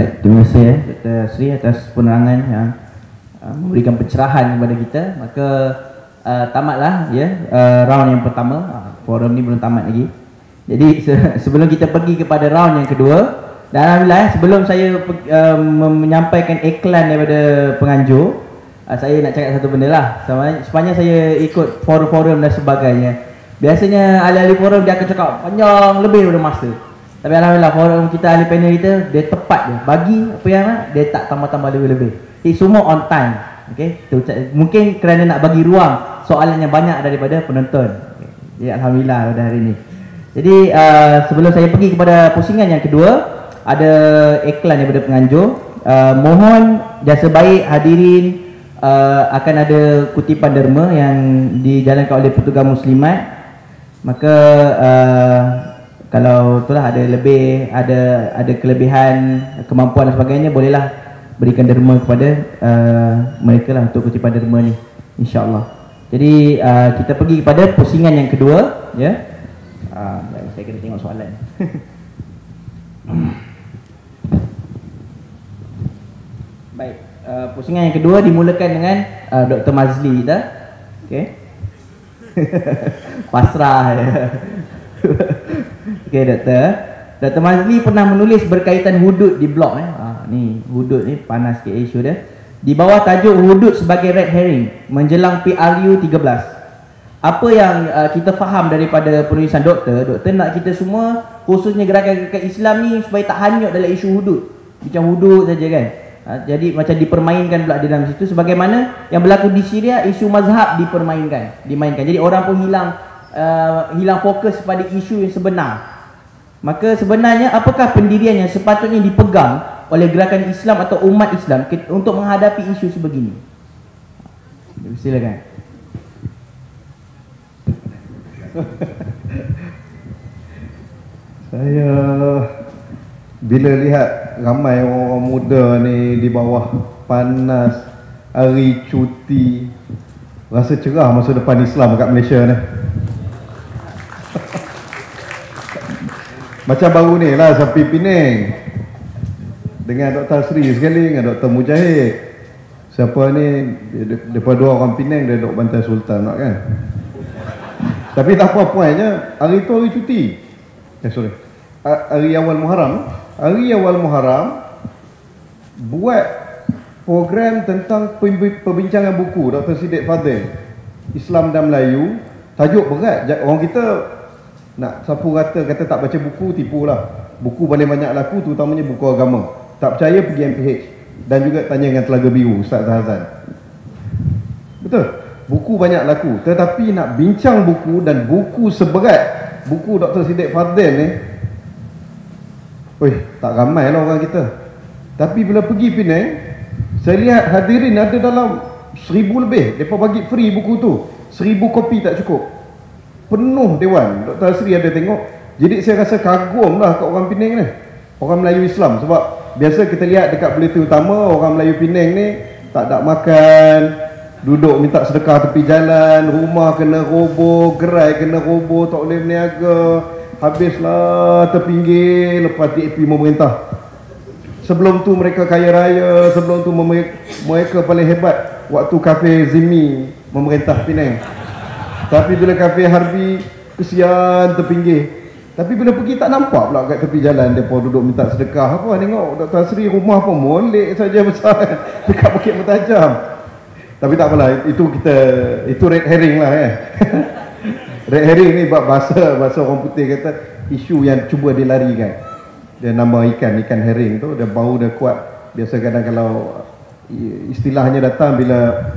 Baik, terima kasih Dr. Sri atas penerangan yang memberikan pencerahan kepada kita. Maka tamatlah round yang pertama. Forum ni belum tamat lagi. Jadi sebelum kita pergi kepada round yang kedua, dan alhamdulillah sebelum saya menyampaikan iklan daripada penganjur, saya nak cakap satu benda lah. Sepanjang saya ikut forum-forum dan sebagainya, biasanya ahli-ahli forum dia akan cakap panjang lebih daripada masa. Tapi alhamdulillah forum kita, ahli panel kita, dia tepat je bagi apa yang nak, dia tak tambah-tambah lebih-lebih. Semua on time. Okay? Mungkin kerana nak bagi ruang soalan yang banyak daripada penonton. Jadi alhamdulillah pada hari ini. Jadi sebelum saya pergi kepada pusingan yang kedua, ada iklan daripada penganjur. Mohon jasa baik hadirin, akan ada kutipan derma yang dijalankan oleh petugas muslimat. Maka kalau itulah ada lebih, ada kelebihan, kemampuan dan sebagainya, bolehlah berikan derma kepada mereka lah untuk kutipan derma ni, insya-Allah. Jadi kita pergi kepada pusingan yang kedua, ya. Saya kena tengok soalan. Baik, pusingan yang kedua dimulakan dengan Dr. Mazli kita. Okey. Pasrah ya. Okey Dr. Mazli pernah menulis berkaitan hudud di blog ni hudud ni panas ke isu dia. Di bawah tajuk hudud sebagai red herring menjelang PRU 13. Apa yang kita faham daripada penulisan doktor nak kita semua, khususnya gerakan-gerakan Islam ni, supaya tak hanyut dalam isu hudud. Macam hudud saja kan. Jadi macam dipermainkan pula di dalam situ, sebagaimana yang berlaku di Syria, isu mazhab dimainkan. Jadi orang pun hilang fokus pada isu yang sebenar. Maka sebenarnya apakah pendirian yang sepatutnya dipegang oleh gerakan Islam atau umat Islam untuk menghadapi isu sebegini? Silakan. Saya bila lihat ramai orang muda ni di bawah panas hari cuti, rasa cerah masa depan Islam kat Malaysia ni. Macam baru ni lah Sapi Pening dengan Dr. Sri sekali, dengan Dr. Mujahid. Siapa ni, daripada dua orang Penang, dia duduk Bantai Sultan nak kan. Tapi tak apa poinnya, hari tu hari cuti. Hari awal Muharram. Hari awal Muharram buat program tentang perbincangan buku Dr. Siddiq Fadil, Islam dan Melayu. Tajuk berat. Orang kita nak sapu rata kata tak baca buku, tipulah. Buku paling banyak laku terutamanya buku agama. Tak percaya pergi MPH dan juga tanya dengan Telaga Biru Ustaz Hazan. Betul? Buku banyak laku, tetapi nak bincang buku dan buku seberat buku Dr. Siddiq Fadil ni, tak ramai lah orang kita. Tapi bila pergi Penang, saya lihat hadirin ada dalam 1000 lebih. Mereka bagi free buku tu, 1000 kopi tak cukup, penuh dewan. Dr. Sri ada tengok. Jadi saya rasa kagum lah kat orang Penang ni, orang Melayu Islam. Sebab biasa kita lihat dekat berita utama, orang Melayu Penang ni tak ada makan, duduk minta sedekah tepi jalan, rumah kena roboh, gerai kena roboh, tak boleh berniaga, habislah terpinggir lepas DAP memerintah. Sebelum tu mereka kaya raya, sebelum tu mereka paling hebat waktu kafe Zimi memerintah Penang. Tapi bila kafe Harbi, kesian terpinggir. Tapi bila pergi tak nampak pula kat tepi jalan mereka duduk minta sedekah. Apa tengok Dr. Sri rumah pun molek saja besar dekat Bukit Mertajam. Tapi tak apalah, itu red herring lah kan. Red herring ni bahasa orang putih kata isu yang cuba dilarikan. Dia nama ikan herring tu, dia bau dia kuat. Biasa kadang kalau istilahnya datang bila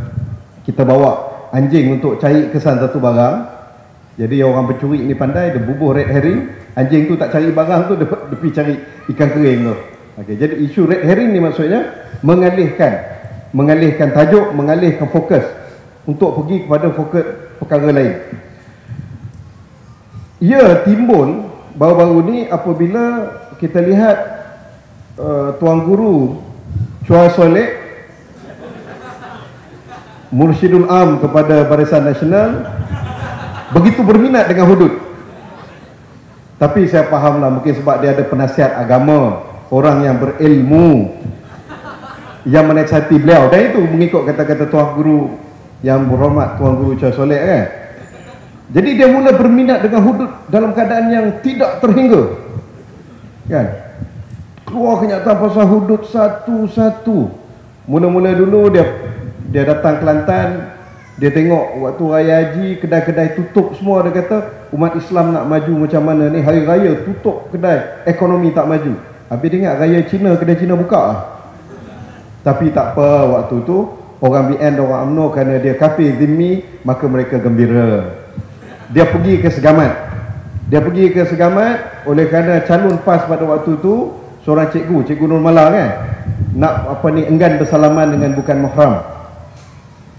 kita bawa anjing untuk cari kesan satu barang. Jadi orang pencuri ni pandai, dia bubuh red herring, anjing tu tak cari barang tu, dia pergi cari ikan kering tu. Okey, jadi isu red herring ni maksudnya mengalihkan tajuk, mengalihkan fokus untuk pergi kepada fokus perkara lain. Ia timbul baru-baru ni apabila kita lihat Tuan Guru Chua Soleh, Mursyidul Am kepada Barisan Nasional, begitu berminat dengan hudud. Tapi saya fahamlah mungkin sebab dia ada penasihat agama, orang yang berilmu yang menasihati beliau, dan itu mengikut kata-kata Tuan Guru yang berhormat Tuan Guru Choi Soleh kan. Jadi dia mula berminat dengan hudud dalam keadaan yang tidak terhingga kan. Keluar kenyataan pasal hudud satu-satu. Mula-mula dulu dia datang Kelantan, dia tengok waktu raya haji kedai-kedai tutup semua. Dia kata umat Islam nak maju macam mana ni, hari raya tutup kedai, ekonomi tak maju. Habis dia ingat raya Cina, kedai Cina buka lah. Tapi tak apa, waktu tu orang BN, orang UMNO, kerana dia kafir zimmi, maka mereka gembira. Dia pergi ke Segamat oleh kerana calon PAS pada waktu tu seorang cikgu Nur Mala kan, nak enggan bersalaman dengan bukan mahram.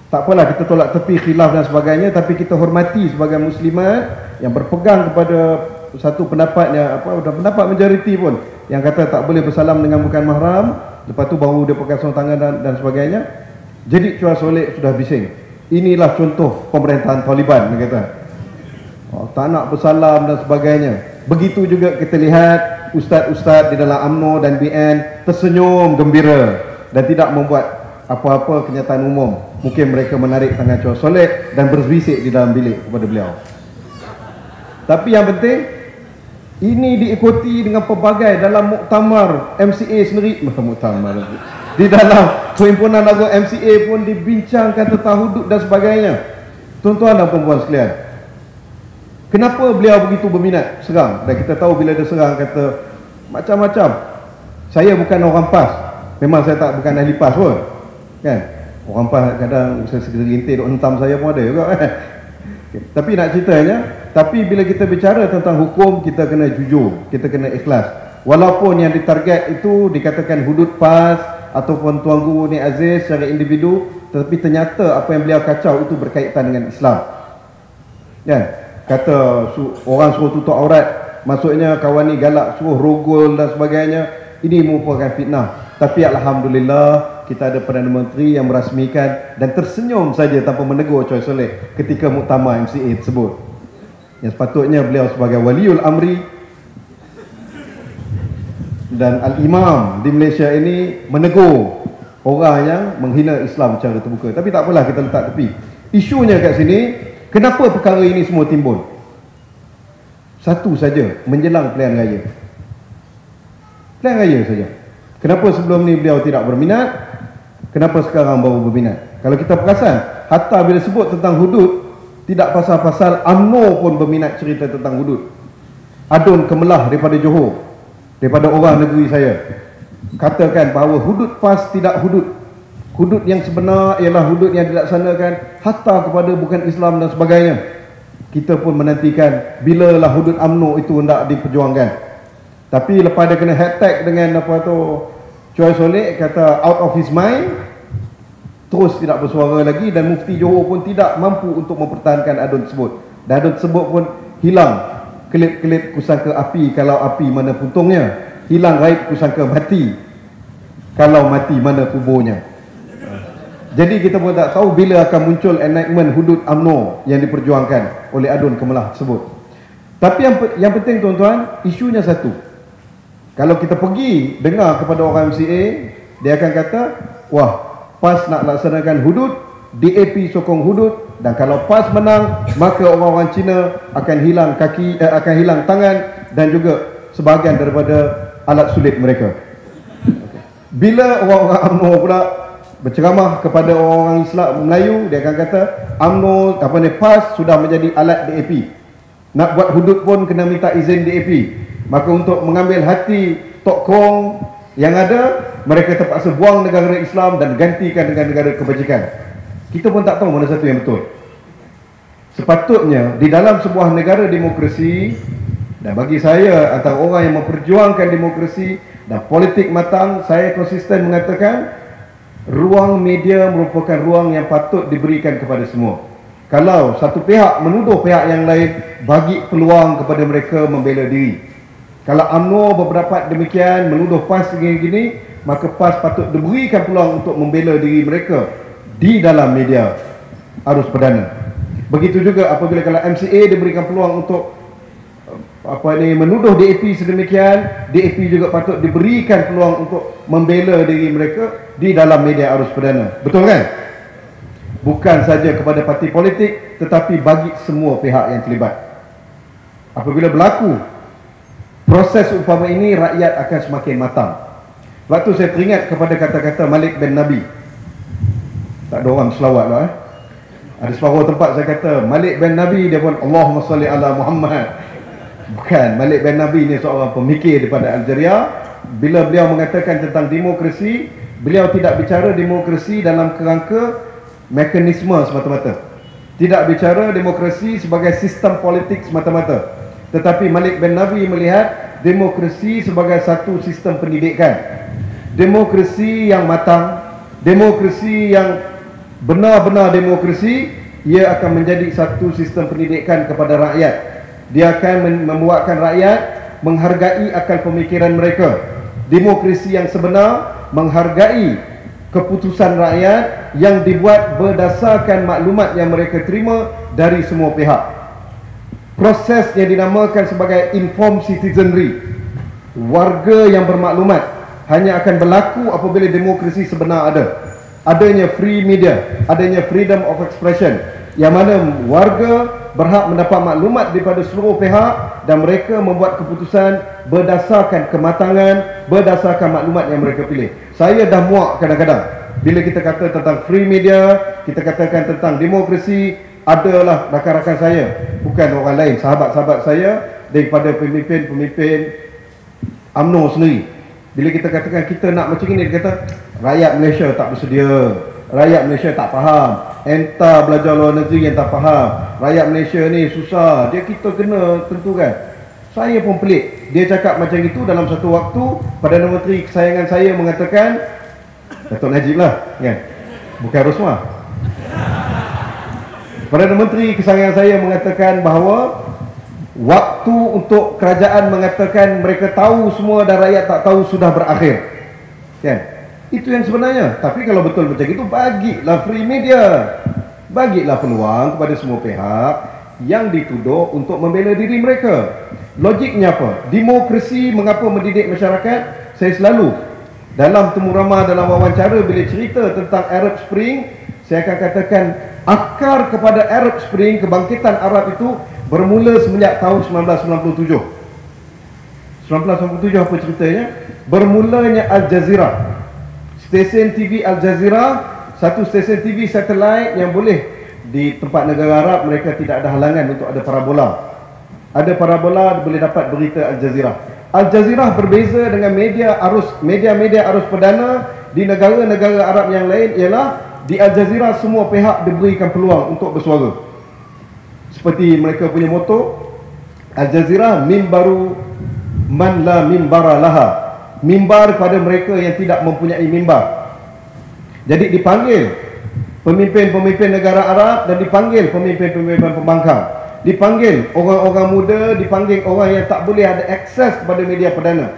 Tak apalah, kita tolak tepi khilaf dan sebagainya, tapi kita hormati sebagai muslimat yang berpegang kepada satu pendapat yang pendapat majoriti pun yang kata tak boleh bersalam dengan bukan mahram. Lepas tu baru dia pegang sarung tangan dan sebagainya. Jadi Choi Soleh sudah bising, inilah contoh pemerintahan Taliban, dia kata. Tak nak bersalam dan sebagainya. Begitu juga kita lihat ustaz-ustaz di dalam UMNO dan BN tersenyum gembira dan tidak membuat apa-apa kenyataan umum. Mungkin mereka menarik tangan Choi Soleh dan berbisik di dalam bilik kepada beliau. Tapi yang penting, ini diikuti dengan pelbagai dalam muktamar MCA sendiri. Muktamar di dalam perhimpunan agung MCA pun dibincangkan tentang hudud dan sebagainya. Tuan-tuan dan perempuan sekalian, kenapa beliau begitu berminat serang? Dan kita tahu bila dia serang kata macam-macam. Saya bukan orang PAS, memang saya bukan ahli PAS pun kan. Orang PAS kadang saya segelintir duk hentam saya pun ada juga kan. Tapi nak ceritanya, tapi bila kita bicara tentang hukum, kita kena jujur, kita kena ikhlas. Walaupun yang ditarget itu dikatakan hudud PAS ataupun Tuan Guru Nik Aziz secara individu, tetapi ternyata apa yang beliau kacau itu berkaitan dengan Islam kan. Kata orang suruh tutup aurat, maksudnya kawan ni galak suruh rogol dan sebagainya. Ini merupakan fitnah. Tapi alhamdulillah kita ada Perdana Menteri yang merasmikan dan tersenyum saja tanpa menegur Choi Soleh ketika muktamar MCA tersebut. Yang sepatutnya beliau sebagai waliul amri dan al-imam di Malaysia ini menegur orang yang menghina Islam secara terbuka. Tapi tak apalah, kita letak tepi. Isunya kat sini, kenapa perkara ini semua timbul? Satu saja, menjelang pilihan raya. Pilihan raya saja. Kenapa sebelum ni beliau tidak berminat? Kenapa sekarang baru berminat? Kalau kita perasan, hatta bila sebut tentang hudud, tidak pasal-pasal UMNO pun berminat cerita tentang hudud. Adun Kemelah daripada Johor, daripada orang negeri saya, katakan bahawa hudud PAS tidak hudud. Hudud yang sebenar ialah hudud yang dilaksanakan hatta kepada bukan Islam dan sebagainya. Kita pun menantikan bilalah hudud UMNO itu hendak diperjuangkan. Tapi lepas dia kena hashtag dengan Choi Soleh kata out of his mind, terus tidak bersuara lagi, dan Mufti Johor pun tidak mampu untuk mempertahankan adun tersebut. Dan adun tersebut pun hilang kelip-kelip kusangka api kalau api mana puntungnya, hilang raib kusangka mati kalau mati mana kuburnya. Jadi kita pun tak tahu bila akan muncul enactment hudud UMNO yang diperjuangkan oleh Adun Kemelah tersebut. Tapi yang penting tuan-tuan, isunya satu. Kalau kita pergi dengar kepada orang MCA, dia akan kata, wah, PAS nak laksanakan hudud, DAP sokong hudud, dan kalau PAS menang, maka orang-orang Cina akan hilang kaki, akan hilang tangan dan juga sebahagian daripada alat sulit mereka. Bila orang-orang UMNO pula berceramah kepada orang-orang Islam Melayu, dia akan kata UMNO PAS sudah menjadi alat DAP. Nak buat hudud pun kena minta izin DAP. Maka untuk mengambil hati Tok Kong yang ada, mereka terpaksa buang negara Islam dan gantikan dengan negara kebajikan. Kita pun tak tahu mana satu yang betul. Sepatutnya di dalam sebuah negara demokrasi, dan bagi saya antara orang yang memperjuangkan demokrasi dan politik matang, saya konsisten mengatakan ruang media merupakan ruang yang patut diberikan kepada semua. Kalau satu pihak menuduh pihak yang lain, bagi peluang kepada mereka membela diri. Kalau UMNO berpendapat demikian, menuduh PAS begini-gini, maka PAS patut diberikan peluang untuk membela diri mereka di dalam media arus perdana. Begitu juga apabila kalau MCA diberikan peluang untuk menuduh DAP sedemikian, DAP juga patut diberikan peluang untuk membela diri mereka di dalam media arus perdana. Betul kan? Bukan saja kepada parti politik, tetapi bagi semua pihak yang terlibat. Apabila berlaku proses umpama ini, rakyat akan semakin matang. Waktu saya teringat kepada kata-kata Malik bin Nabi. Tak ada orang selawat lah. Ada separuh tempat saya kata Malik bin Nabi, dia pun Allahumma salli ala Muhammad. Bukan, Malik bin Nabi ni seorang pemikir daripada Algeria. Bila beliau mengatakan tentang demokrasi, beliau tidak bicara demokrasi dalam kerangka mekanisme semata-mata, tidak bicara demokrasi sebagai sistem politik semata-mata, tetapi Malik bin Nabi melihat demokrasi sebagai satu sistem pendidikan. Demokrasi yang matang, demokrasi yang benar-benar demokrasi, ia akan menjadi satu sistem pendidikan kepada rakyat. Dia akan membuatkan rakyat menghargai akal pemikiran mereka. Demokrasi yang sebenar menghargai keputusan rakyat yang dibuat berdasarkan maklumat yang mereka terima dari semua pihak. Proses yang dinamakan sebagai informed citizenry, warga yang bermaklumat, hanya akan berlaku apabila demokrasi sebenar ada. Adanya free media, adanya freedom of expression, yang mana warga berhak mendapat maklumat daripada seluruh pihak dan mereka membuat keputusan berdasarkan kematangan, berdasarkan maklumat yang mereka pilih. Saya dah muak kadang-kadang bila kita kata tentang free media, kita katakan tentang demokrasi. Adalah rakan-rakan saya, bukan orang lain, sahabat-sahabat saya daripada pemimpin-pemimpin UMNO sendiri. Bila kita katakan kita nak macam ini, dia kata rakyat Malaysia tak bersedia, rakyat Malaysia tak faham, entah belajar luar negeri yang tak faham, rakyat Malaysia ni susah, dia kita kena tentukan. Saya pun pelik, dia cakap macam itu dalam satu waktu Perdana Menteri kesayangan saya mengatakan, Datuk Najib lah kan, bukan Rosmah. Perdana Menteri kesayangan saya mengatakan bahawa waktu untuk kerajaan mengatakan mereka tahu semua dan rakyat tak tahu sudah berakhir kan? Itu yang sebenarnya. Tapi kalau betul macam itu, bagilah free media, bagilah peluang kepada semua pihak yang dituduh untuk membela diri mereka. Logiknya apa? Demokrasi mengapa mendidik masyarakat? Saya selalu dalam temu ramah, dalam wawancara, bila cerita tentang Arab Spring, saya akan katakan akar kepada Arab Spring, kebangkitan Arab itu bermula semenjak tahun 1997. 1997 apa ceritanya? Bermulanya Al Jazeera, stesen TV Al Jazeera, satu stesen TV satelit yang boleh di tempat negara Arab mereka tidak ada halangan untuk ada parabola. Ada parabola boleh dapat berita Al Jazeera. Al Jazeera berbeza dengan media-media arus perdana di negara-negara Arab yang lain ialah di Al Jazeera semua pihak diberikan peluang untuk bersuara. Seperti mereka punya moto, Al Jazeera mimbaru man la mimbara laha, mimbar pada mereka yang tidak mempunyai mimbar. Jadi dipanggil pemimpin-pemimpin negara Arab dan dipanggil pemimpin-pemimpin pembangkang, dipanggil orang-orang muda, dipanggil orang yang tak boleh ada akses kepada media perdana.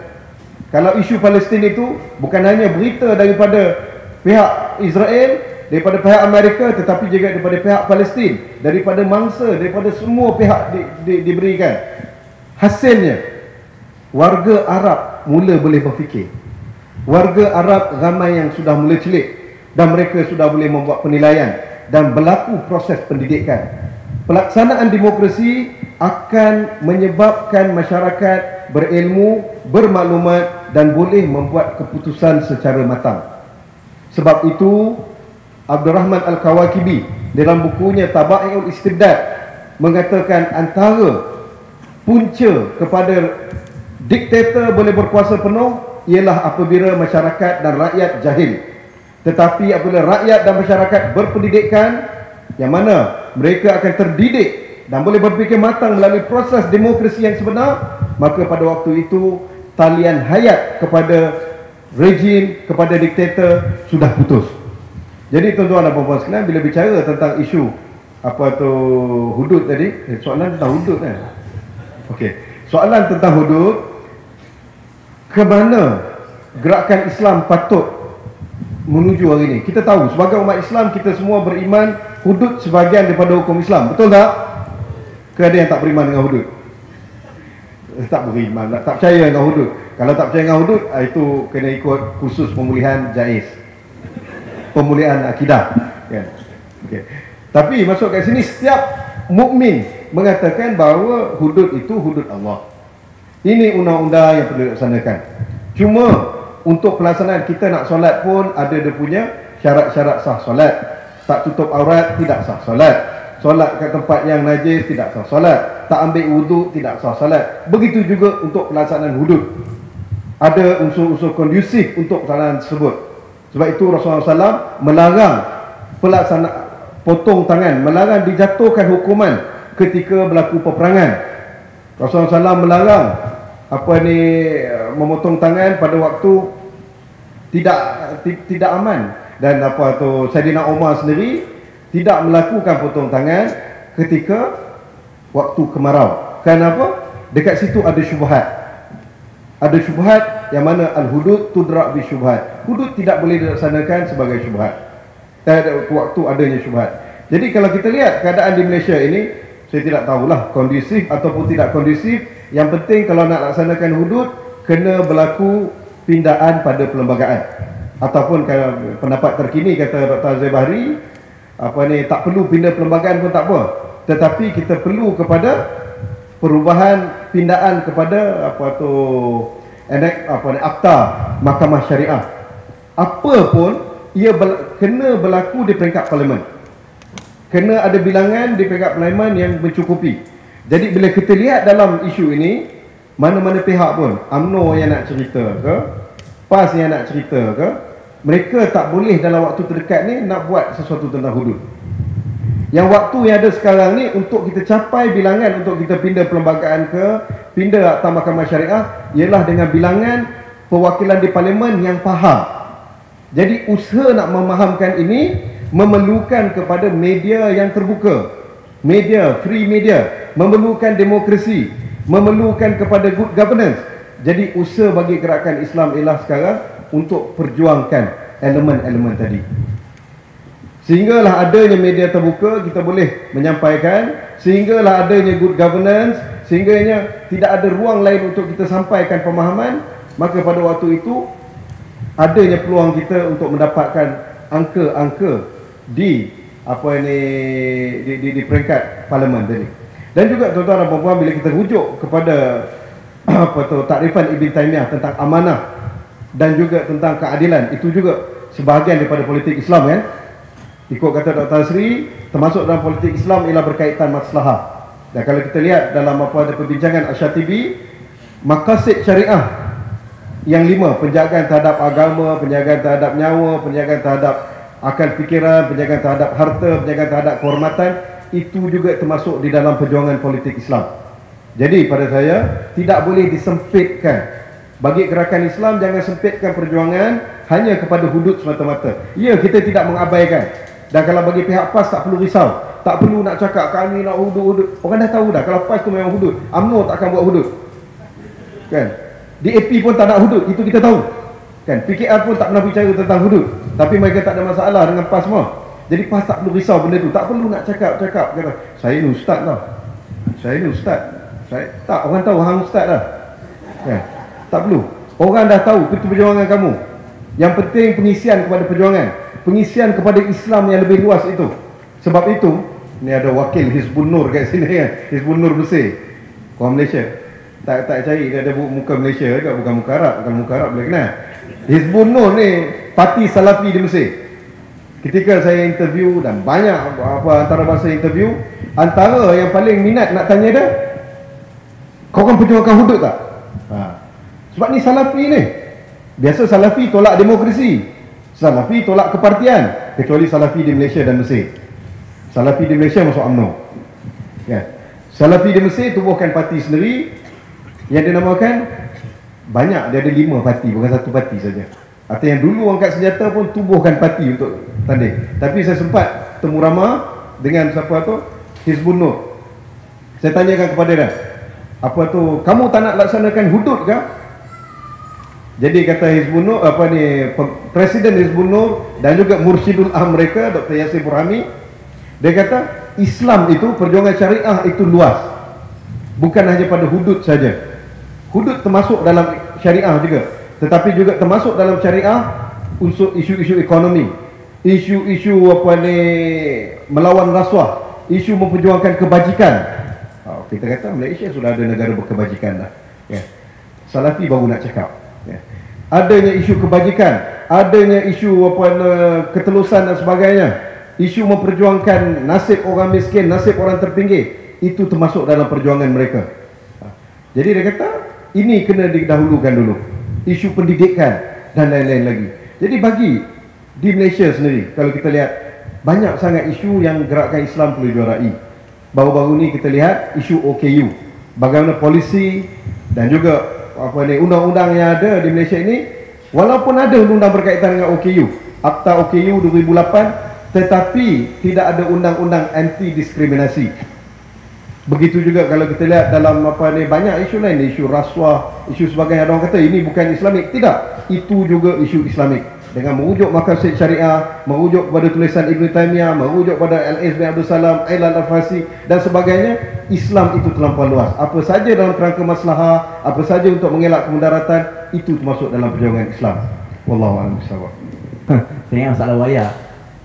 Kalau isu Palestin itu bukan hanya berita daripada pihak Israel, daripada pihak Amerika, tetapi juga daripada pihak Palestin, daripada mangsa, daripada semua pihak diberikan. Hasilnya warga Arab mula boleh berfikir. Warga Arab ramai yang sudah mula celik dan mereka sudah boleh membuat penilaian dan berlaku proses pendidikan. Pelaksanaan demokrasi akan menyebabkan masyarakat berilmu, bermaklumat dan boleh membuat keputusan secara matang. Sebab itu Abdul Rahman Al-Kawakibi dalam bukunya Taba'iul Istibdad mengatakan antara punca kepada diktator boleh berkuasa penuh ialah apabila masyarakat dan rakyat jahil. Tetapi apabila rakyat dan masyarakat berpendidikan, yang mana mereka akan terdidik dan boleh berfikir matang melalui proses demokrasi yang sebenar, maka pada waktu itu talian hayat kepada rejim, kepada diktator sudah putus. Jadi tuan-tuan dan puan-puan sekalian, bila bicara tentang isu apa tu hudud tadi, soalan tentang hudud kan? Okey, soalan tentang hudud, ke mana gerakan Islam patut menuju hari ini? Kita tahu sebagai umat Islam kita semua beriman hudud sebahagian daripada hukum Islam, betul tak? Ke ada yang tak beriman dengan hudud? Tak beriman, tak percaya dengan hudud. Kalau tak percaya dengan hudud, itu kena ikut khusus pemulihan jais, pemulihan akidah, kan? Okay. Tapi masuk kat sini, setiap mukmin mengatakan bahawa hudud itu hudud Allah. Ini undang-undang yang perlu dilaksanakan. Cuma untuk pelaksanaan kita nak solat pun ada dia punya syarat-syarat sah solat. Tak tutup aurat, tidak sah solat. Solat kat tempat yang najis, tidak sah solat. Tak ambil wuduk, tidak sah solat. Begitu juga untuk pelaksanaan hudud. Ada unsur-unsur kondusif untuk pelaksanaan tersebut. Sebab itu Rasulullah SAW melarang pelaksanaan potong tangan, melarang dijatuhkan hukuman ketika berlaku peperangan. Rasulullah SAW melarang memotong tangan pada waktu tidak aman. Dan Saidina Umar sendiri tidak melakukan potong tangan ketika waktu kemarau. Kenapa? Dekat situ ada syubhat. Ada syubhat yang mana al-hudud tudrak bi syubhat. Hudud tidak boleh dilaksanakan sebagai syubhat. Waktu adanya syubhat. Jadi kalau kita lihat keadaan di Malaysia ini, saya tidak tahulah kondusif ataupun tidak kondusif. Yang penting kalau nak laksanakan hudud, kena berlaku pindaan pada perlembagaan. Ataupun kalau pendapat terkini kata Dr. Azhar Bahri, tak perlu pindah perlembagaan pun tak apa. Tetapi kita perlu kepada perubahan pindaan kepada akta Mahkamah Syariah. Apa pun ia kena berlaku di peringkat parlimen. Kena ada bilangan di peringkat parlimen yang mencukupi. Jadi bila kita lihat dalam isu ini, mana-mana pihak pun, UMNO yang nak cerita ke, PAS yang nak cerita ke, mereka tak boleh dalam waktu terdekat ni nak buat sesuatu tentang hudud. Yang waktu yang ada sekarang ni untuk kita capai bilangan untuk kita pindah perlembagaan ke, pindah akta Mahkamah Syariah, ialah dengan bilangan perwakilan di parlimen yang faham. Jadi usaha nak memahamkan ini memerlukan kepada media yang terbuka, media, free media, memerlukan demokrasi, memerlukan kepada good governance. Jadi usaha bagi gerakan Islam ialah sekarang untuk perjuangkan elemen-elemen tadi. Sehinggalah adanya media terbuka, kita boleh menyampaikan. Sehinggalah adanya good governance, sehingganya tidak ada ruang lain untuk kita sampaikan pemahaman. Maka pada waktu itu adanya peluang kita untuk mendapatkan angka-angka di peringkat parlimen tadi. Dan juga tuan-tuan dan puan-puan, bila kita rujuk kepada takrifan Ibn Taymiyah tentang amanah dan juga tentang keadilan, itu juga sebahagian daripada politik Islam, kan? Ikut kata Dr. Sri, termasuk dalam politik Islam ialah berkaitan maslahah. Dan kalau kita lihat dalam ada perbincangan Asyatibi, maqasid syariah yang 5, penjagaan terhadap agama, penjagaan terhadap nyawa, penjagaan terhadap akal fikiran, penjagaan terhadap harta, penjagaan terhadap kehormatan, itu juga termasuk di dalam perjuangan politik Islam. Jadi pada saya, tidak boleh disempitkan. Bagi gerakan Islam, jangan sempitkan perjuangan hanya kepada hudud semata-mata. Ya, kita tidak mengabaikan. Dan kalau bagi pihak PAS, tak perlu risau. Tak perlu nak cakap kami nak hudud-hudud. Orang dah tahu dah, kalau PAS tu memang hudud. UMNO tak akan buat hudud, kan? DAP pun tak nak hudud, itu kita tahu, kan? PKR pun tak pernah bicara tentang hudud. Tapi mereka tak ada masalah dengan PAS semua. Jadi PAS tak perlu risau benda tu. Tak perlu nak cakap-cakap kata, saya ni ustaz lah, saya ni ustaz. Tak, orang tahu hang ustaz lah, kan? Tak perlu. Orang dah tahu itu perjuangan kamu. Yang penting pengisian kepada perjuangan, pengisian kepada Islam yang lebih luas itu. Sebab itu, ni ada wakil Hizbun Nur kat sini, kan? Hizbun Nur Mesir, orang Malaysia. Tak cari, dia ada muka Malaysia ke, bukan muka Arab. Kalau muka Arab boleh kenal. Hizbun Nur ni parti Salafi di Mesir. Ketika saya interview, dan banyak antarabangsa interview, antara yang paling minat nak tanya dia, kau kan perjuangkan hudud tak? Sebab ni Salafi ni. Biasa Salafi tolak demokrasi, Salafi tolak kepartian, kecuali Salafi di Malaysia dan Mesir. Salafi di Malaysia masuk UMNO, ya. Salafi di Mesir tubuhkan parti sendiri yang dinamakan, banyak, dia ada 5 parti, bukan 1 parti saja. Artinya yang dulu angkat senjata pun tubuhkan parti untuk tanding. Tapi saya sempat temu ramah dengan siapa tu, Hizbun Nur. Saya tanyakan kepada dia, kamu tak nak laksanakan hudud ke? Jadi kata Hizbun Nur, Presiden Hizbun Nur dan juga Mursyidul Am mereka, Dr. Yasir Burhami, dia kata Islam itu, perjuangan syariah itu luas, bukan hanya pada hudud saja. Hudud termasuk dalam syariah juga, tetapi juga termasuk dalam syariah unsur isu-isu ekonomi, isu-isu melawan rasuah, isu memperjuangkan kebajikan. Kita kata Malaysia sudah ada negara berkebajikan dah, ya. Salafi baru nak cakap, ya. Adanya isu kebajikan, adanya isu ketelusan dan sebagainya, isu memperjuangkan nasib orang miskin, nasib orang terpinggir, itu termasuk dalam perjuangan mereka. Jadi dia kata ini kena didahulukan dulu, isu pendidikan dan lain-lain lagi. Jadi bagi di Malaysia sendiri, kalau kita lihat banyak sangat isu yang gerakan Islam perlu juarai. Baru-baru ni kita lihat isu OKU, bagaimana polisi dan juga undang-undang yang ada di Malaysia ini, walaupun ada undang-undang berkaitan dengan OKU, Akta OKU 2008, tetapi tidak ada undang-undang anti diskriminasi. Begitu juga kalau kita lihat dalam banyak isu lain, isu rasuah, isu sebagainya. Orang kata ini bukan Islamik. Tidak, itu juga isu Islamik. Dengan merujuk maqasid syariah, merujuk pada tulisan Ibn Taymiyah, merujuk pada Al-Iz bin Abdul Salam, Ailan Al-Farsi dan sebagainya, Islam itu terlampau luas. Apa saja dalam kerangka maslahah, apa saja untuk mengelak kemudaratan, itu termasuk dalam perjuangan Islam. Wallahu a'lam bishawab. Saya ingat masalah wayar.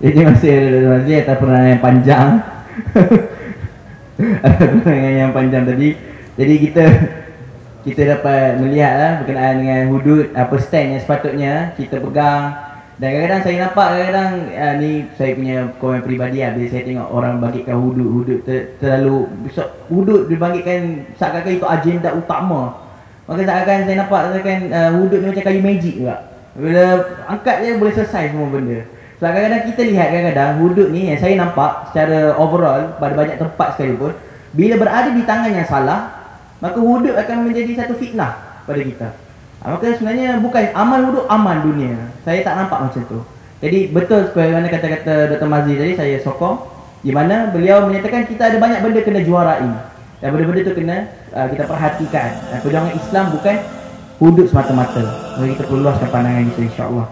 Jadi masih ada penerangan yang panjang. Ada penerangan yang panjang tadi. Jadi kita dapat melihatlah berkenaan dengan hudud, apa stand yang sepatutnya kita pegang. Dan kadang-kadang saya nampak, kadang-kadang ni saya punya komen peribadi lah, bila saya tengok orang bagikan hudud terlalu hudud dibagikan seakan-akan itu agenda utama. Maka seakan saya nampak hudud ni macam kayu magic juga. Bila angkat je boleh selesai semua benda. Sebab kadang-kadang kita lihat, kadang-kadang hudud ni yang saya nampak secara overall pada banyak tempat sekalipun, bila berada di tangan yang salah, maka hudud akan menjadi satu fitnah pada kita. Maka sebenarnya bukan amal hudud, aman dunia. Saya tak nampak macam tu. Jadi betul sebagaimana kata-kata Dr. Mazli tadi, saya sokong, di mana beliau menyatakan kita ada banyak benda kena juarai. Dan benda-benda tu kena kita perhatikan. Dan perjuangan Islam bukan hudud semata-mata. Mari kita perlu luaskan pandangan kita, insya-Allah.